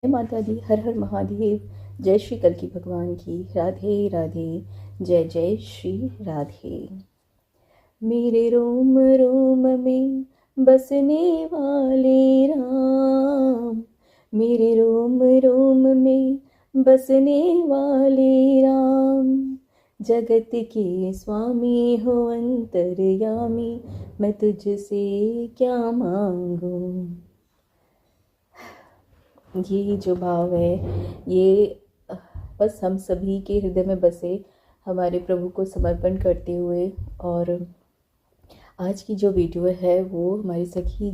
जय माता दी, हर हर महादेव। जय श्री कल्की भगवान की। राधे राधे। जय जय श्री राधे। मेरे रोम रोम में बसने वाले राम, मेरे रोम रोम में बसने वाले राम, जगत के स्वामी हो अंतर्यामी, मैं तुझसे क्या मांगूं। ये जो भाव है ये बस हम सभी के हृदय में बसे हमारे प्रभु को समर्पण करते हुए। और आज की जो वीडियो है वो हमारी सखी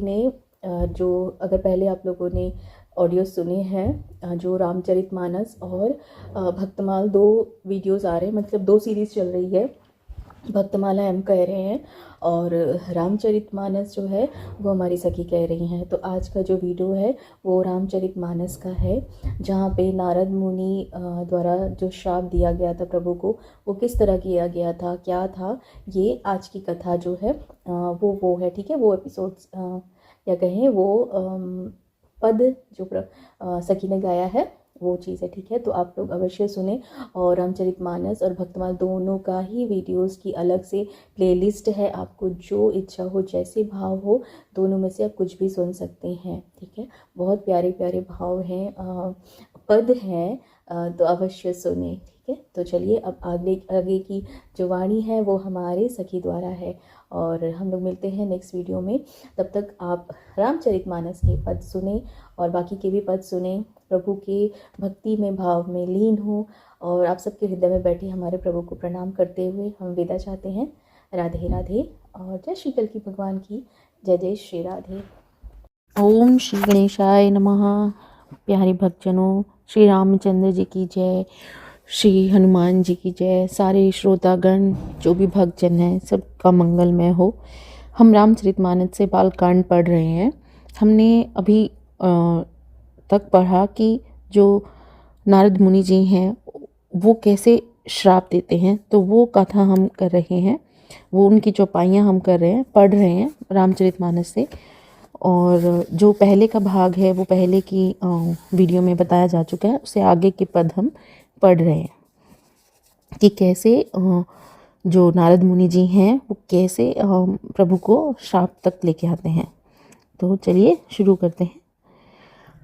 ने जो अगर पहले आप लोगों ने ऑडियो सुने हैं, जो रामचरितमानस और भक्तमाल, दो वीडियोस आ रहे हैं, मतलब दो सीरीज़ चल रही है। भक्तमाला हम कह रहे हैं और रामचरितमानस जो है वो हमारी सखी कह रही हैं। तो आज का जो वीडियो है वो रामचरितमानस का है, जहाँ पे नारद मुनि द्वारा जो श्राप दिया गया था प्रभु को, वो किस तरह किया गया था, क्या था, ये आज की कथा जो है वो है। ठीक है, वो एपिसोड्स या कहें वो पद जो सखी ने गाया है वो चीज़ है। ठीक है, तो आप लोग अवश्य सुने। और रामचरितमानस और भक्तमाल दोनों का ही वीडियोस की अलग से प्लेलिस्ट है, आपको जो इच्छा हो, जैसे भाव हो, दोनों में से आप कुछ भी सुन सकते हैं। ठीक है, बहुत प्यारे प्यारे भाव हैं, पद हैं, तो अवश्य सुने। ठीक है, तो चलिए अब आगे की जो वाणी है वो हमारे सखी द्वारा है और हम लोग मिलते हैं नेक्स्ट वीडियो में। तब तक आप रामचरितमानस के पद सुने और बाकी के भी पद सुने, प्रभु के भक्ति में, भाव में लीन हो और आप सबके हृदय में बैठे हमारे प्रभु को प्रणाम करते हुए हम विदा चाहते हैं। राधे राधे और जय श्री कल्की भगवान की। जय जय श्री राधे। ओम श्री गणेशाय नमः। प्यारे भक्तजनों, श्री रामचंद्र जी की जय, श्री हनुमान जी की जय। सारे श्रोतागण जो भी भक्तजन हैं सबका मंगलमय हो। हम रामचरितमानस से बालकांड पढ़ रहे हैं। हमने अभी तक पढ़ा कि जो नारद मुनि जी हैं वो कैसे श्राप देते हैं, तो वो कथा हम कर रहे हैं, वो उनकी चौपाइयाँ हम कर रहे हैं, पढ़ रहे हैं रामचरितमानस से। और जो पहले का भाग है वो पहले की वीडियो में बताया जा चुका है, उससे आगे के पद हम पढ़ रहे हैं कि कैसे जो नारद मुनि जी हैं वो कैसे प्रभु को श्राप तक लेके आते हैं। तो चलिए शुरू करते हैं।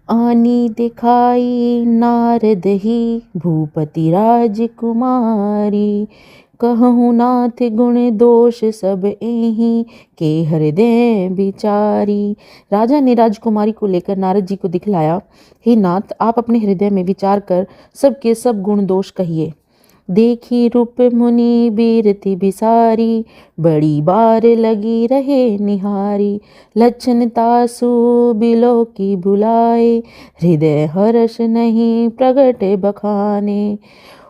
आनी दिखाई नारद ही भूपति राजकुमारी, कहूँ नाथ गुण दोष सब एहि के हृदय विचारी। राजा ने राजकुमारी को लेकर नारद जी को दिखलाया, हे नाथ, आप अपने हृदय में विचार कर सबके सब गुण दोष कहिए। देखी रूप मुनि बीरति बिसारी, बड़ी बार लगी रहे निहारी। लक्षण तासु बिलो की बुलाए, हृदय हर्ष नहीं प्रगट बखाने।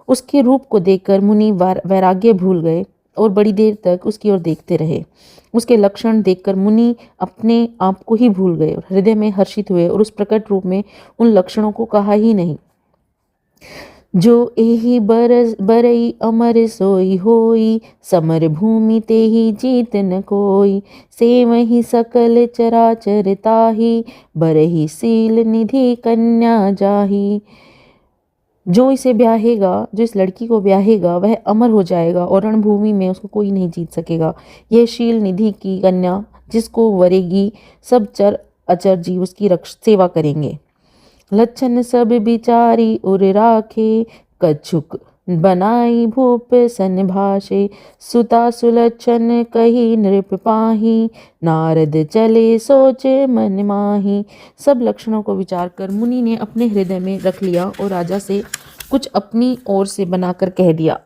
उसके रूप को देखकर मुनि वैराग्य भूल गए और बड़ी देर तक उसकी ओर देखते रहे। उसके लक्षण देखकर मुनि अपने आप को ही भूल गए और हृदय में हर्षित हुए और उस प्रकट रूप में उन लक्षणों को कहा ही नहीं। जो एहि बरई अमर सोई होई, समर भूमि ते ही जीत न कोई। सेवहि सकल चराचर ताहि, बरही सील निधि कन्या जाही। जो इसे ब्याहेगा, जो इस लड़की को ब्याहेगा, वह अमर हो जाएगा और रणभूमि में उसको कोई नहीं जीत सकेगा। यह शील निधि की कन्या जिसको वरेगी, सब चर अचर जीव उसकी सेवा करेंगे। लक्षण सब बिचारी उर राखे, कछुक बनाई भूप सन भाषे। सुता सुलक्षण कही नृप पाही, नारद चले सोच मन माही। सब लक्षणों को विचार कर मुनि ने अपने हृदय में रख लिया और राजा से कुछ अपनी ओर से बनाकर कह दिया।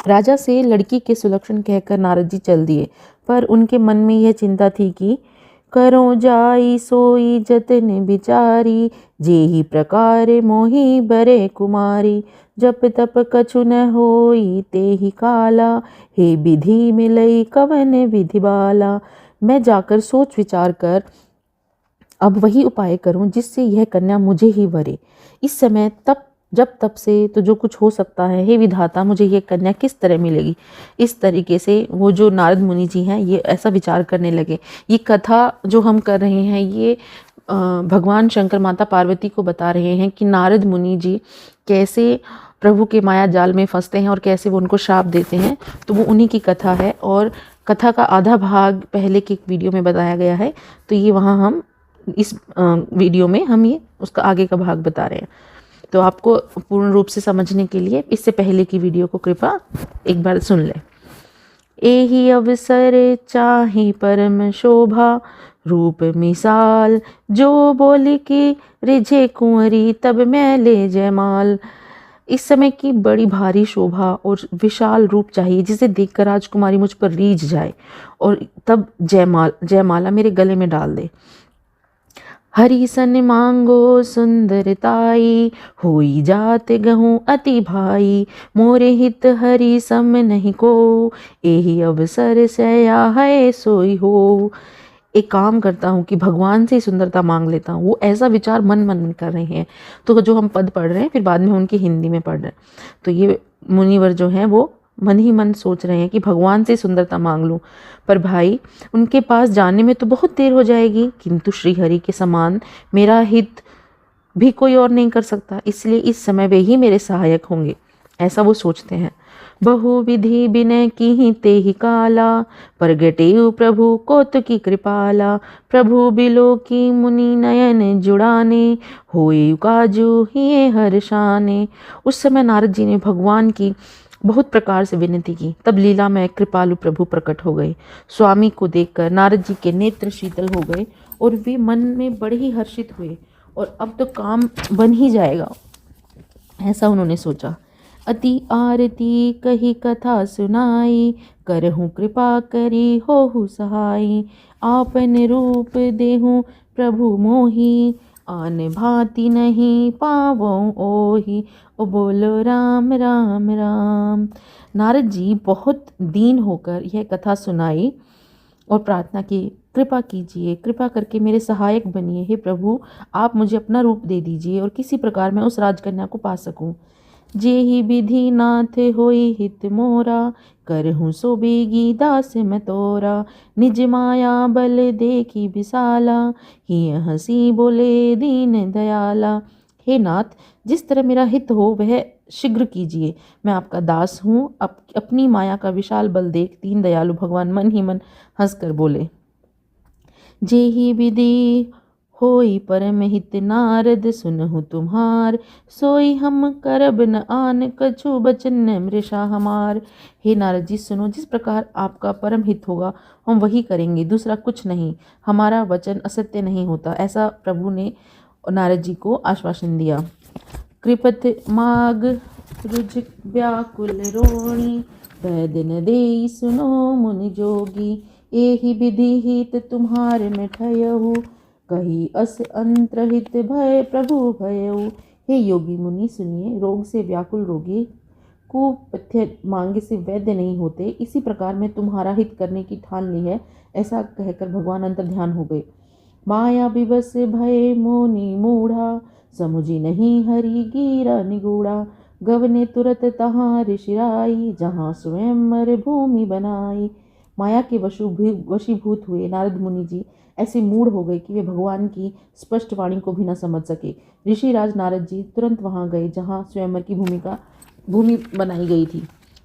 राजा से लड़की के सुलक्षण कहकर नारद जी चल दिए, पर उनके मन में यह चिंता थी कि करो जाई सोई जतन विचारी, जेहि प्रकार मोहि बरे कुमारी। जप तप कछु न होई तेहि काला, हे विधि मिलई कवन विधि बाला। मैं जाकर सोच विचार कर अब वही उपाय करूं जिससे यह कन्या मुझे ही वरे। इस समय तब से तो जो कुछ हो सकता है, हे विधाता, मुझे ये कन्या किस तरह मिलेगी। इस तरीके से वो जो नारद मुनि जी हैं ये ऐसा विचार करने लगे। ये कथा जो हम कर रहे हैं ये भगवान शंकर माता पार्वती को बता रहे हैं कि नारद मुनि जी कैसे प्रभु के माया जाल में फंसते हैं और कैसे वो उनको शाप देते हैं। तो वो उन्हीं की कथा है और कथा का आधा भाग पहले की एक वीडियो में बताया गया है। तो ये वहाँ हम इस वीडियो में हम ये उसका आगे का भाग बता रहे हैं। तो आपको पूर्ण रूप से समझने के लिए इससे पहले की वीडियो को कृपा एक बार सुन लें। एहि अवसर चाहि परम शोभा, रूप मिसाल जो बोली कि रिझे कुंवरी तब मैं ले जयमाल। इस समय की बड़ी भारी शोभा और विशाल रूप चाहिए जिसे देखकर राजकुमारी मुझ पर रीझ जाए और तब जयमाला मेरे गले में डाल दे। हरि सन मांगो सुंदरताई, होई जात गहूँ अति भाई। मोरे हित हरि सम नहीं को, एहि अवसर सया है सोई हो। एक काम करता हूँ कि भगवान से ही सुंदरता मांग लेता हूँ। वो ऐसा विचार मन मन में कर रहे हैं। तो जो हम पद पढ़ रहे हैं फिर बाद में उनकी हिंदी में पढ़ रहे हैं। तो ये मुनिवर जो हैं वो मन ही मन सोच रहे हैं कि भगवान से सुंदरता मांग लूं, पर भाई उनके पास जाने में तो बहुत देर हो जाएगी, किंतु श्री हरि के समान मेरा हित भी कोई और नहीं कर सकता, इसलिए इस समय वे ही मेरे सहायक होंगे, ऐसा वो सोचते हैं। बहु विधि विनय की ते ही काला, प्रगटेउ प्रभु कौतुकी कृपाला। प्रभु बिलो की मुनि नयन जुड़ाने, होए काजू हिये हर्षाने। उस समय नारद जी ने भगवान की बहुत प्रकार से विनती की। तब लीला में कृपालु प्रभु प्रकट हो गए। स्वामी को देखकर नारद जी के नेत्र शीतल हो गए और वे मन में बड़े ही हर्षित हुए और अब तो काम बन ही जाएगा, ऐसा उन्होंने सोचा। अति आरती कही कथा सुनाई, करहूँ कृपा करी होहु सहाई। आपन रूप देहूँ प्रभु मोही, आन भांति नहीं पावों ओही। ओ बोलो राम राम राम। नारद जी बहुत दीन होकर यह कथा सुनाई और प्रार्थना की, कृपा कीजिए, कृपा करके मेरे सहायक बनिए। हे प्रभु, आप मुझे अपना रूप दे दीजिए और किसी प्रकार मैं उस राजकन्या को पा सकूं। जेहि विधि नाथ होई हित मोरा, करहूँ सो बेगी दास मैं तोरा। निज माया बल देखी विशाला, ही हंसी बोले दीन दयाला। हे नाथ, जिस तरह मेरा हित हो वह शीघ्र कीजिए। मैं आपका दास हूँ। अपनी माया का विशाल बल देख दीन दयालु भगवान मन ही मन हंसकर बोले। जेहि विधि होई परम हित नारद, सुनहु तुम्हार। सोई हम करब न आन, कछु बचन न मृषा हमार। हे नारद जी, सुनो, जिस प्रकार आपका परम हित होगा हम वही करेंगे, दूसरा कुछ नहीं। हमारा वचन असत्य नहीं होता, ऐसा प्रभु ने नारद जी को आश्वासन दिया। कृपत माग रुज व्याकुल रोणी, वैद न देई सुनो मुनि जोगी। एहि विधि हित तुम्हारे में ठयहु, कही अस अंतरहित भय प्रभु भयऊ। हे योगी मुनि सुनिए, रोग से व्याकुल रोगी कुपथ्य मांगे से वैद्य नहीं होते। इसी प्रकार मैं तुम्हारा हित करने की ठान ली है। ऐसा कहकर भगवान अंतर ध्यान हो गए। माया विवश भय मोनि मूढ़ा, समुझी नहीं हरि गिरा निगूढ़ा। गवने तुरत तहाँ ऋषिराई, जहाँ स्वयं मर भूमि बनाई। माया के वशीभूत हुए नारद मुनि जी ऐसे मूढ़ हो गए कि वे भगवान की स्पष्ट वाणी को भी न समझ सके। ऋषिराज नारद जी तुरंत वहां गए जहां स्वयंवर की भूमि बनाई गई थी।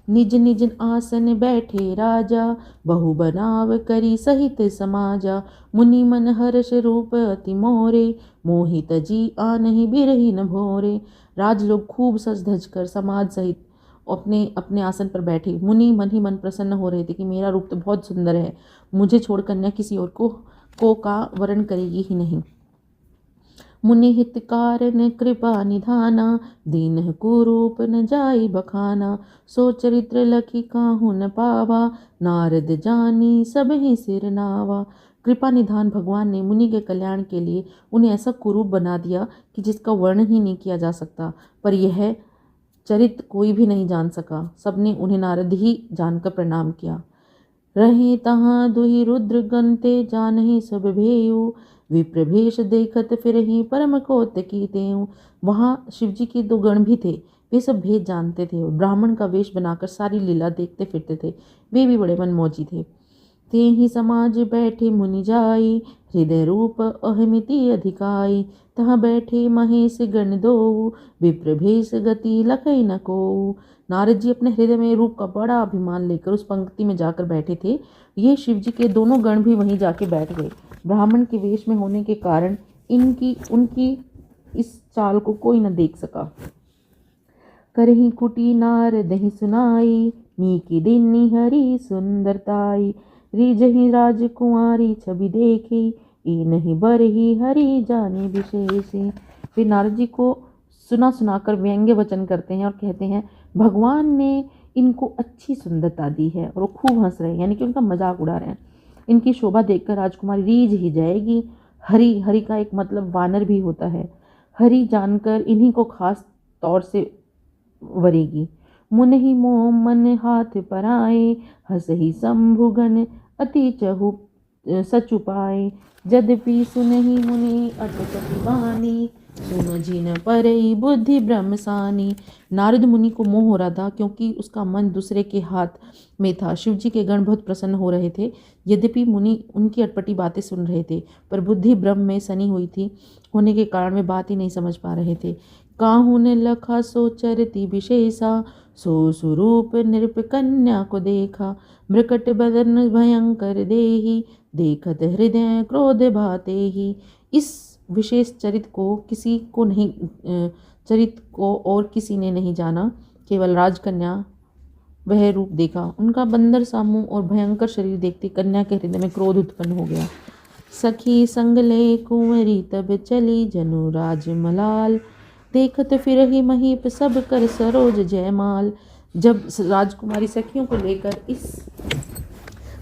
निज निज आसन बैठे राजा, बहु बनाव करी सहित समाजा। मुनि मन हर्ष रूप अति मोरे, मोहित जी आनहि बिरही न भोरे। राज लोग खूब सज धज कर समाज सहित अपने अपने आसन पर बैठे। मुनि मन ही मन प्रसन्न हो रहे थे कि मेरा रूप तो बहुत सुंदर है, मुझे छोड़ कन्या किसी और को का वर्ण करेगी ही नहीं। मुनि हित कारण कृपा निधाना, दीन कुरूप न जाई बखाना। सो चरित्र लखी काहू न पावा, नारद जानी सब ही सिर नावा। कृपा निधान भगवान ने मुनि के कल्याण के लिए उन्हें ऐसा कुरूप बना दिया कि जिसका वर्ण ही नहीं किया जा सकता। पर यह चरित्र कोई भी नहीं जान सका। सबने उन्हें नारद ही जानकर प्रणाम किया। रहे तहाँ दुहि रुद्र गणते, जानहि सब भेयु। विप्रभेश देखत फिरहि, परम कौतुकी तेऊ। वहाँ शिवजी के 2 गण भी थे। वे सब भेद जानते थे और ब्राह्मण का वेश बनाकर सारी लीला देखते फिरते थे। वे भी बड़े मनमौजी थे। तेहि समाज बैठे मुनि जाई, हृदय रूप अहमिति अधिकाई। तहाँ बैठे महेश गण दो, विप्र भेष गति लखई न को। नारद जी अपने हृदय में रूप का बड़ा अभिमान लेकर उस पंक्ति में जाकर बैठे थे। ये शिव जी के दोनों गण भी वहीं जाके बैठ गए। ब्राह्मण के वेश में होने के कारण उनकी इस चाल को कोई न देख सका। करही कुटी नारदहि सुनाई, नीकी दिन्नी हरि सुंदरताई। रिजहि राजकुमारी छवि देखी, ई नहीं बरही हरि जाने विशेषी। फिर नारद जी को सुनाकर व्यंग्य वचन करते हैं और कहते हैं भगवान ने इनको अच्छी सुंदरता दी है, और वो खूब हंस रहे हैं, यानी कि उनका मजाक उड़ा रहे हैं। इनकी शोभा देखकर राजकुमारी रीझ ही जाएगी। हरि का एक मतलब वानर भी होता है। हरि जानकर इन्हीं को खास तौर से वरेगी। मुन ही मोह मन हाथ पराए, हसही शंभुगन अति चहु सचुपाए। जद्यपि सुनहि मुनि अटकति बानी, सुनो जिन परई बुद्धि ब्रह्मसानी। नारद मुनि को मोह हो रहा था, क्योंकि उसका मन दूसरे के हाथ में था। शिव जी के गण बहुत प्रसन्न हो रहे थे। यद्यपि मुनि उनकी अटपटी बातें सुन रहे थे, पर बुद्धि ब्रह्म में सनी हुई थी होने के कारण वे बात ही नहीं समझ पा रहे थे। काहू ने लखा सो चरती विशेषा, सो स्वरूप नृप कन्या को देखा। मृकट बदन भयंकर देही, देखत हृदय क्रोध भाते ही। इस विशेष चरित को और किसी ने नहीं जाना, केवल राजकन्या वह रूप देखा। उनका बंदर सा मुंह और भयंकर शरीर देखते कन्या के हृदय में क्रोध उत्पन्न हो गया। सखी संग ले कुंवरी तब चली, जनु राज मलाल। देखत फिर ही महीप सब कर सरोज जयमाल। जब राजकुमारी सखियों को लेकर इस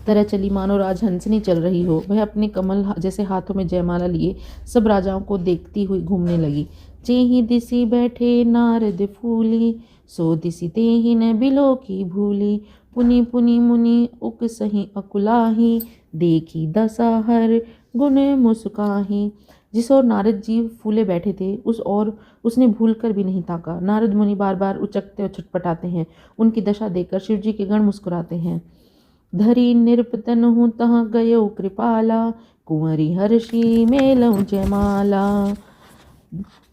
तरह चली मानो राजहंसनी चल रही हो, वह अपने कमल जैसे हाथों में जयमाला लिए सब राजाओं को देखती हुई घूमने लगी। जेहि दिसी बैठे नारद फूली, सो दिसी तेहि न बिलो की भूली। पुनि पुनि मुनि उक सही अकुलाही, देखी दशा हर गुण मुस्काही। जिस ओर नारद जी फूले बैठे थे उस ओर उसने भूलकर भी नहीं ताका। नारद मुनि बार बार उचकते और छटपटाते हैं। उनकी दशा देखकर शिव जी के गण मुस्कुराते हैं। धरी निरपतन हूँ तहाँ गयो कृपाला, कुंवरी हर्षी मेलऊ जयमाला।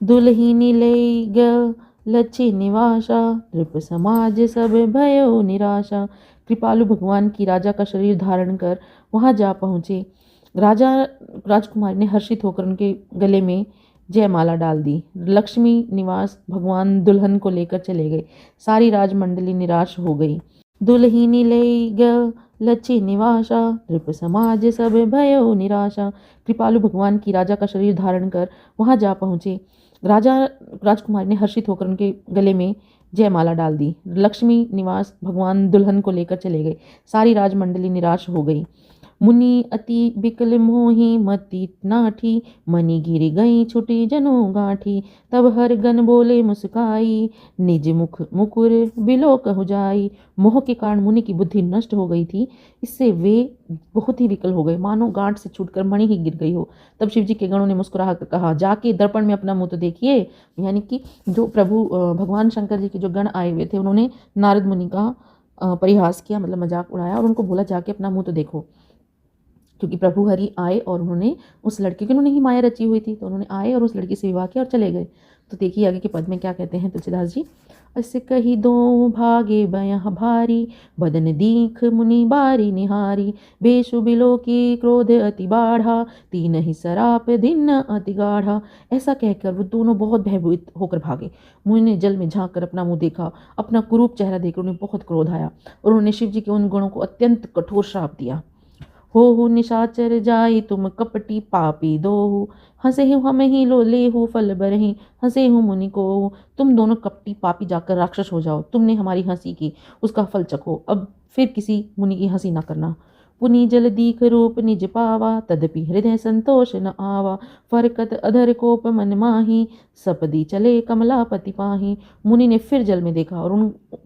दुल्हिनी ले ग लच्छी निवासा, नृप समाज सब भयो निराशा। कृपालु भगवान की राजा का शरीर धारण कर वहाँ जा पहुँचे। राजकुमारी ने हर्षित होकर उनके गले में जयमाला डाल दी। लक्ष्मी निवास भगवान दुल्हन को लेकर चले गए। सारी राजमंडली निराश हो गई। दुल्हिनी ले ग लच्छी निवासा, नृप समाज सब भयो निराशा। कृपालु भगवान की राजा का शरीर धारण कर वहाँ जा पहुँचे। राजकुमारी ने हर्षित होकर उनके गले में जयमाला डाल दी। लक्ष्मी निवास भगवान दुल्हन को लेकर चले गए। सारी राजमंडली निराश हो गई। मुनि अति बिकल मोही मति नाठी, मनि गिर गई छुटी जनो गांठी। तब हर गण बोले मुस्काई, निज मुकुर बिलो कहु जाई। मोह के कारण मुनि की बुद्धि नष्ट हो गई थी। इससे वे बहुत ही विकल हो गए, मानो गांठ से छूटकर मणि ही गिर गई हो। तब शिव जी के गणों ने मुस्कुरा कर कहा, जाके दर्पण में अपना मुंह तो देखिए। यानी कि जो प्रभु भगवान शंकर जी के जो गण आए हुए थे, उन्होंने नारद मुनि का परिहास किया, मतलब मजाक उड़ाया, और उनको बोला जाके अपना मुंह तो देखो। क्योंकि प्रभु हरि आए और उन्होंने उस लड़के की, उन्होंने ही माया रची हुई थी, तो उन्होंने आए और उस लड़की से विवाह किया और चले गए। तो देखिए आगे के पद में क्या कहते हैं तुलसीदास जी। अस कही दो भागे बयह भारी, बदन दीख मुनि बारी निहारी। बेशु बिलो की क्रोध अति बाढ़ा, तीन ही सराप दिन अति गाढ़ा। ऐसा कहकर वो दोनों बहुत भयभीत होकर भागे। मुनि ने जल में झांक कर अपना मुंह देखा। अपना कुरूप चेहरा देखकर उन्हें बहुत क्रोध आया और उन्होंने शिव जी के उन गुणों को अत्यंत कठोर श्राप दिया। हो निशाचर जाई तुम कपटी पापी दोहु, हंसे हूँ हमें ही लो ले हूँ फल बरही। हंसे हूँ मुनि को, तुम दोनों कपटी पापी जाकर राक्षस हो जाओ। तुमने हमारी हंसी की, उसका फल चखो। अब फिर किसी मुनि की हंसी न करना। पुनि जल दीख रूप निज पावा, तदपि हृदय संतोष न आवा। फरकत अधर कोप मन माही, सपदी चले कमलापति पाही। मुनि ने फिर जल में देखा और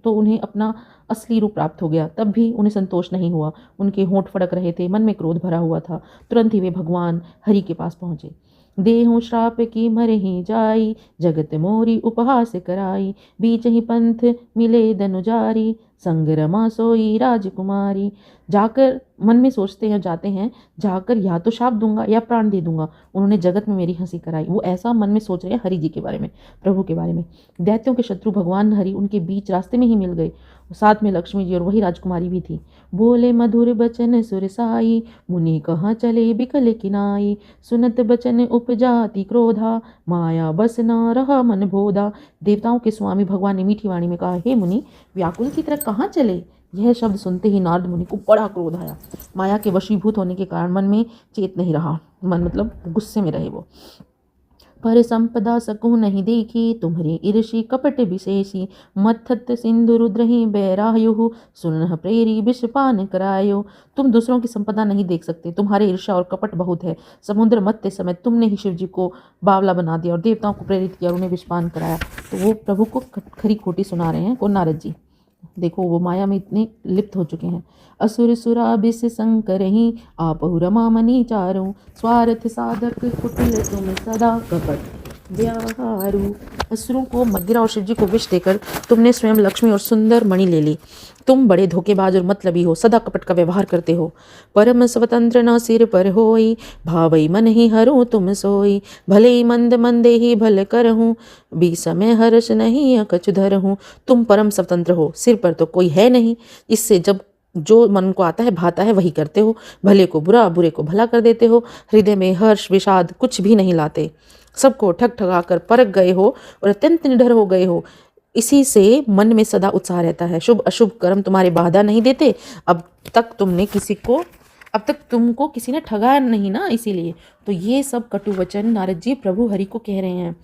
उन्हें अपना असली रूप प्राप्त हो गया, तब भी उन्हें संतोष नहीं हुआ। उनके होंठ फड़क रहे थे, मन में क्रोध भरा हुआ था। तुरंत ही वे भगवान हरि के पास पहुँचे। देहु श्राप की मरही जाई, जगत मोरी उपहास कराई। बीच ही पंथ मिले दनुजारी, संगरमा सोई राजकुमारी। जाकर मन में सोचते हैं, जाते हैं, जाकर या तो शाप दूंगा या प्राण दे दूंगा, उन्होंने जगत में मेरी हंसी कराई। वो ऐसा मन में सोच रहे हैं हरि जी के बारे में, प्रभु के बारे में। दैत्यों के शत्रु भगवान हरि उनके बीच रास्ते में ही मिल गए, साथ में लक्ष्मी जी और वही राजकुमारी भी थी। बोले मधुर बचन सुर साई, मुनि कहाँ चले बिकल किनाई। सुनत बचन उपजाति क्रोधा, माया बस न रहा मन बोधा। देवताओं के स्वामी भगवान ने मीठी वाणी में कहा, हे मुनि, व्याकुल की तरह कहाँ चले। यह शब्द सुनते ही नारद मुनि को बड़ा क्रोध आया। माया के वशीभूत होने के कारण मन में चेत नहीं रहा, मन मतलब गुस्से में रहे वो। पर संपदा सकूँ नहीं देखी, तुम्हारी ईर्षि कपट विशेषी। मत्थत सिंधु रुद्रहि बैरायुः, सुनह प्रेरी विषपान करायो। तुम दूसरों की संपदा नहीं देख सकते, तुम्हारे ईर्ष्या और कपट बहुत है। समुद्र मत्स्य समय तुमने ही शिव जी को बावला बना दिया और देवताओं को प्रेरित किया और उन्हें विषपान कराया। तो वो प्रभु को खरी खोटी सुना रहे हैं को नारद जी। देखो वो माया में इतने लिप्त हो चुके हैं। असुर सुरा बिस संकरहि, आपहु रमा मनि चारो। स्वार्थ साधक कुटिल तुम सदा, कपट व्याहारू। असुरों को मदिरा और शिव जी को विष देकर तुमने स्वयं लक्ष्मी और सुंदर मणि ले ली। तुम बड़े धोखेबाज और मतलबी हो, सदा कपट का व्यवहार करते हो। परम स्वतंत्र न सिर पर होई, भावई मन ही हरू तुम सोई। भले ही मंद मंदे ही भल करहूँ, बी समय हर्ष नहीं कछु धरहूँ। तुम परम स्वतंत्र हो, सिर पर तो कोई है नहीं, इससे जब जो मन को आता है भाता है वही करते हो। भले को बुरा, बुरे को भला कर देते हो। हृदय में हर्ष विषाद कुछ भी नहीं लाते। सबको ठग ठगा कर परख गए हो और अत्यंत निडर हो गए हो। इसी से मन में सदा उत्साह रहता है। शुभ अशुभ कर्म तुम्हारे बाधा नहीं देते। अब तक तुमको किसी ने ठगा नहीं ना, इसीलिए। तो ये सब कटु वचन नारद जी प्रभु हरि को कह रहे हैं।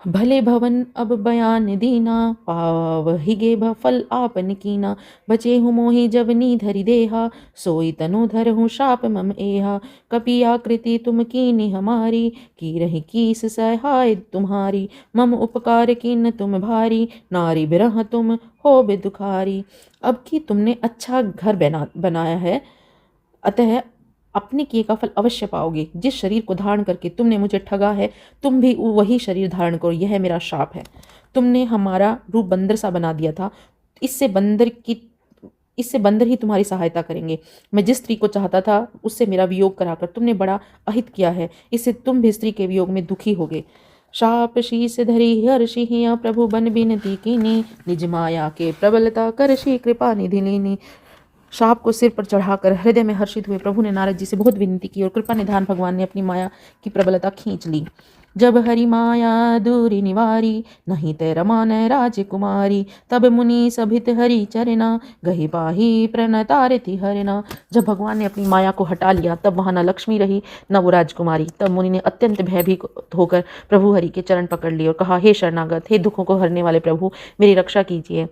भले भवन अब बयान दीना, पावहिगे फल आपन कीना। बचे हूँ मोहि जब नी धरि देहा, सोई तनु धर हूँ शाप मम एहा। कपि आकृति तुम कीनी हमारी, की रही कीस सहाय तुम्हारी। मम उपकार कीन तुम भारी, नारी बिरह तुम हो बेदुखारी। अब कि तुमने अच्छा घर बनाया है, अतः अपने किए का फल अवश्य पाओगे। जिस शरीर को धारण करके तुमने मुझे ठगा है, तुम भी वही शरीर धारण करो, यह मेरा शाप है। तुमने हमारा रूप बंदर सा बना दिया था, इससे बंदर ही तुम्हारी सहायता करेंगे। मैं जिस स्त्री को चाहता था उससे मेरा वियोग कराकर तुमने बड़ा अहित किया है, इससे तुम भी स्त्री के वियोग में दुखी होगे। शाप शीस धरी हर्षि हिया, प्रभु बन बिनती कीनी। निज माया के प्रबलता करषि, कृपा निधि लीनी। शाप को सिर पर चढ़ाकर हृदय में हर्षित हुए प्रभु ने नारद जी से बहुत विनती की और कृपा निधान भगवान ने अपनी माया की प्रबलता खींच ली। जब हरि माया दूरी निवारी, नहीं ते रमान राजकुमारी। तब मुनि सभित हरि चरना, गही पाही प्रणतारति हरना। जब भगवान ने अपनी माया को हटा लिया तब वहाँ न लक्ष्मी रही न वो राजकुमारी। तब मुनि ने अत्यंत भयभीत होकर प्रभु हरि के चरण पकड़ लिए और कहा, हे शरणागत, हे दुखों को हरने वाले प्रभु, मेरी रक्षा कीजिए।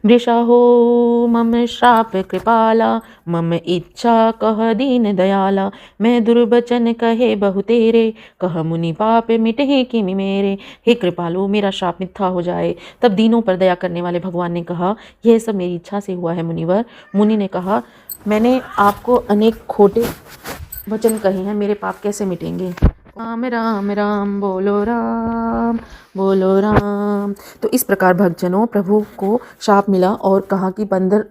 वृषा हो मम श्राप कृपाला, मम इच्छा कह दीन दयाला। मैं दुर्बचन कहे बहु तेरे, कह मुनि पाप मिटे किमि मेरे। हे कृपालु, मेरा श्राप मिथ्या हो जाए। तब दीनों पर दया करने वाले भगवान ने कहा, यह सब मेरी इच्छा से हुआ है मुनिवर। मुनि ने कहा, मैंने आपको अनेक खोटे वचन कहे हैं, मेरे पाप कैसे मिटेंगे। राम राम राम बोलो राम बोलो राम। तो इस प्रकार भक्तजनों प्रभु को शाप मिला और कहा कि बंदर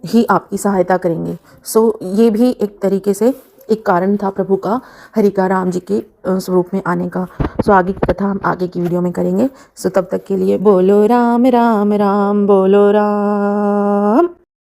ही आपकी सहायता करेंगे। सो ये भी एक तरीके से एक कारण था प्रभु का हरि का राम जी के स्वरूप में आने का। सो आगे की कथा हम आगे की वीडियो में करेंगे। सो तब तक के लिए बोलो राम राम राम बोलो राम।